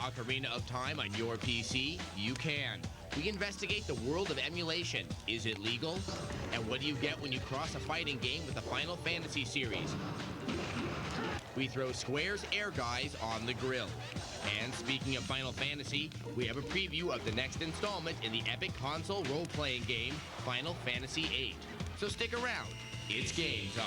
Ocarina of Time on your PC? You can. We investigate the world of emulation. Is it legal? And what do you get when you cross a fighting game with the Final Fantasy series? We throw Square's Ehrgeiz on the grill. And speaking of Final Fantasy, we have a preview of the next installment in the epic console role-playing game, Final Fantasy VIII. So stick around. It's game time.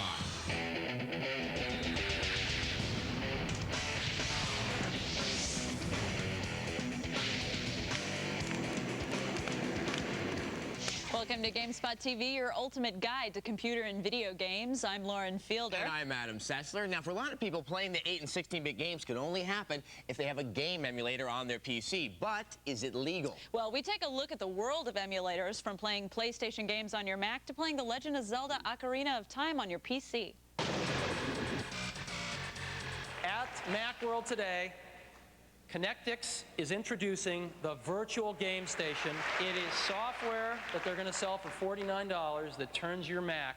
Welcome to Gamespot TV, your ultimate guide to computer and video games. I'm Lauren Fielder. And I'm Adam Sessler. Now, for a lot of people, playing the 8 and 16-bit games could only happen if they have a game emulator on their PC. But is it legal? Well, we take a look at the world of emulators, from playing PlayStation games on your Mac to playing The Legend of Zelda Ocarina of Time on your PC. At Macworld today, Connectix is introducing the Virtual Game Station. It is software that they're going to sell for $49 that turns your Mac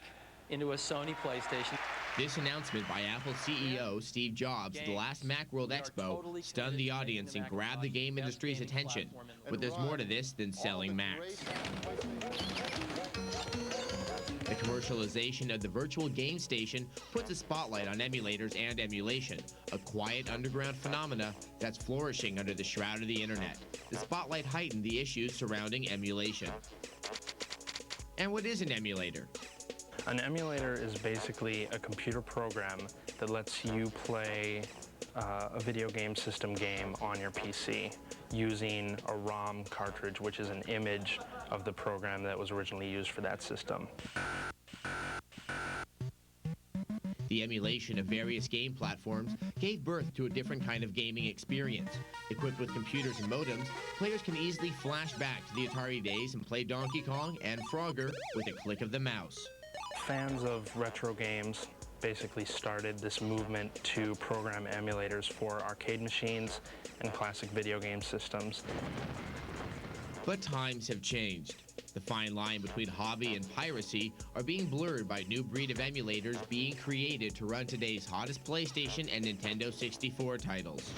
into a Sony PlayStation. This announcement by Apple CEO Steve Jobs at the last Macworld Expo stunned the audience and grabbed the game industry's attention. But there's more to this than selling Macs. The commercialization of the Virtual Game Station puts a spotlight on emulators and emulation, a quiet underground phenomena that's flourishing under the shroud of the internet. The spotlight heightened the issues surrounding emulation. And what is an emulator? An emulator is basically a computer program that lets you play a video game system game on your PC using a ROM cartridge, which is an image of the program that was originally used for that system. The emulation of various game platforms gave birth to a different kind of gaming experience. Equipped with computers and modems, players can easily flash back to the Atari days and play Donkey Kong and Frogger with a click of the mouse. Fans of retro games basically started this movement to program emulators for arcade machines and classic video game systems. But times have changed. The fine line between hobby and piracy are being blurred by a new breed of emulators being created to run today's hottest PlayStation and Nintendo 64 titles.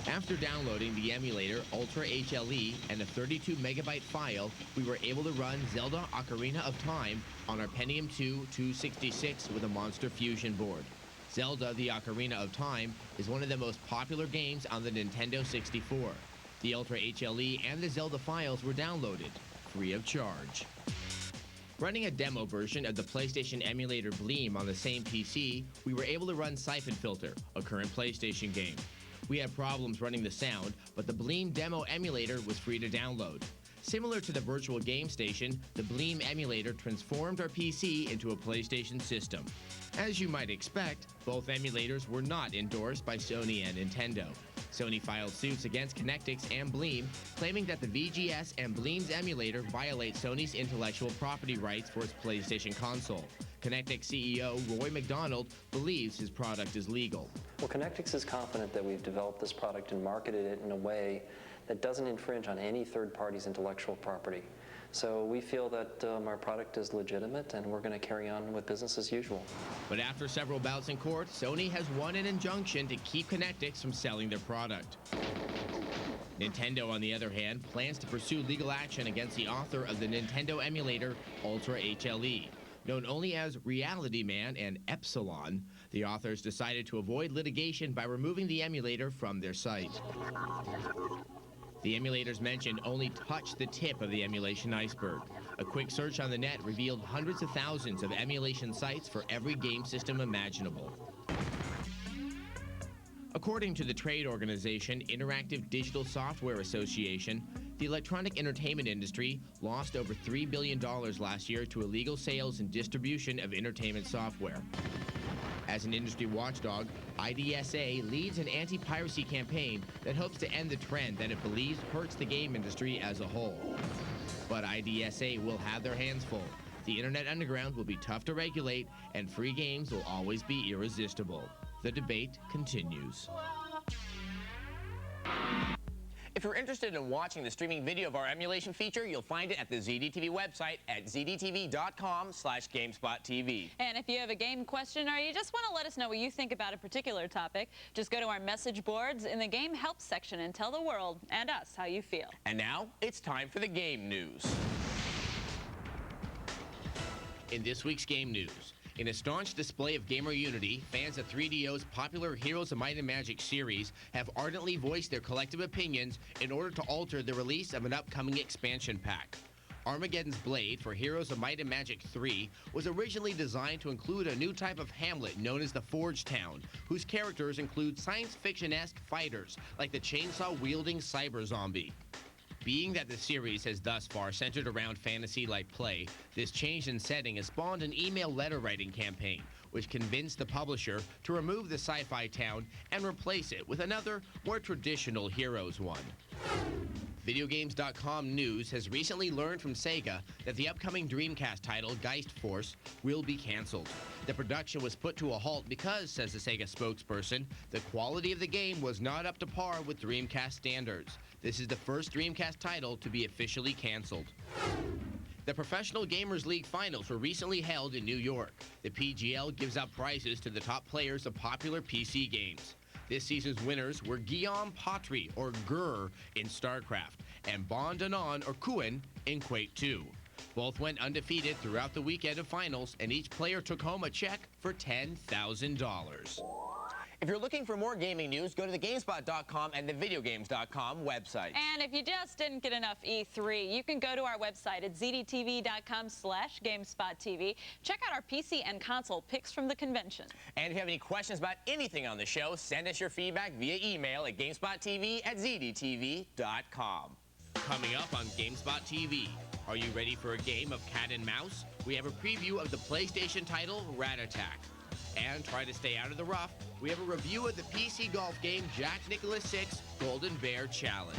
After downloading the emulator Ultra HLE and a 32-megabyte file, we were able to run Zelda Ocarina of Time on our Pentium 2 266 with a Monster Fusion board. Zelda the Ocarina of Time is one of the most popular games on the Nintendo 64. The Ultra HLE and the Zelda files were downloaded, free of charge. Running a demo version of the PlayStation emulator Bleem on the same PC, we were able to run Siphon Filter, a current PlayStation game. We had problems running the sound, but the Bleem demo emulator was free to download. Similar to the Virtual Game Station, the Bleem emulator transformed our PC into a PlayStation system. As you might expect, both emulators were not endorsed by Sony and Nintendo. Sony filed suits against Connectix and Bleem, claiming that the VGS and Bleem's emulator violate Sony's intellectual property rights for its PlayStation console. Connectix CEO Roy McDonald believes his product is legal. Well, Connectix is confident that we've developed this product and marketed it in a way that doesn't infringe on any third party's intellectual property. So we feel that our product is legitimate, and we're going to carry on with business as usual. But after several bouts in court, Sony has won an injunction to keep Connectix from selling their product. Nintendo, on the other hand, plans to pursue legal action against the author of the Nintendo emulator Ultra HLE. Known only as Reality Man and Epsilon, the authors decided to avoid litigation by removing the emulator from their site. The emulators mentioned only touched the tip of the emulation iceberg. A quick search on the net revealed hundreds of thousands of emulation sites for every game system imaginable. According to the trade organization Interactive Digital Software Association, the electronic entertainment industry lost over $3 billion last year to illegal sales and distribution of entertainment software. As an industry watchdog, IDSA leads an anti-piracy campaign that hopes to end the trend that it believes hurts the game industry as a whole. But IDSA will have their hands full. The Internet Underground will be tough to regulate, and free games will always be irresistible. The debate continues. If you're interested in watching the streaming video of our emulation feature, you'll find it at the ZDTV website at zdtv.com/GamespotTV. And if you have a game question or you just want to let us know what you think about a particular topic, just go to our message boards in the Game Help section and tell the world and us how you feel. And now, it's time for the game news. In this week's game news, in a staunch display of gamer unity, fans of 3DO's popular Heroes of Might and Magic series have ardently voiced their collective opinions in order to alter the release of an upcoming expansion pack. Armageddon's Blade for Heroes of Might and Magic 3 was originally designed to include a new type of hamlet known as the Forge Town, whose characters include science fiction-esque fighters like the chainsaw-wielding cyber zombie. Being that the series has thus far centered around fantasy-like play, this change in setting has spawned an email letter-writing campaign, which convinced the publisher to remove the sci-fi town and replace it with another, more traditional Heroes one. Videogames.com News has recently learned from Sega that the upcoming Dreamcast title, Geist Force, will be canceled. The production was put to a halt because, says the Sega spokesperson, the quality of the game was not up to par with Dreamcast standards. This is the first Dreamcast title to be officially canceled. The Professional Gamers League Finals were recently held in New York. The PGL gives out prizes to the top players of popular PC games. This season's winners were Guillaume Patry, or Gur, in StarCraft, and Bon Danon, or Kuen, in Quake 2. Both went undefeated throughout the weekend of finals, and each player took home a check for $10,000. If you're looking for more gaming news, go to the Gamespot.com and the Videogames.com website. And if you just didn't get enough E3, you can go to our website at zdtv.com/GamespotTV. Check out our PC and console picks from the convention. And if you have any questions about anything on the show, send us your feedback via email at GamespotTV@zdtv.com. Coming up on GameSpot TV, are you ready for a game of cat and mouse? We have a preview of the PlayStation title, Rat Attack. And try to stay out of the rough, we have a review of the PC golf game Jack Nicklaus 6 Golden Bear Challenge.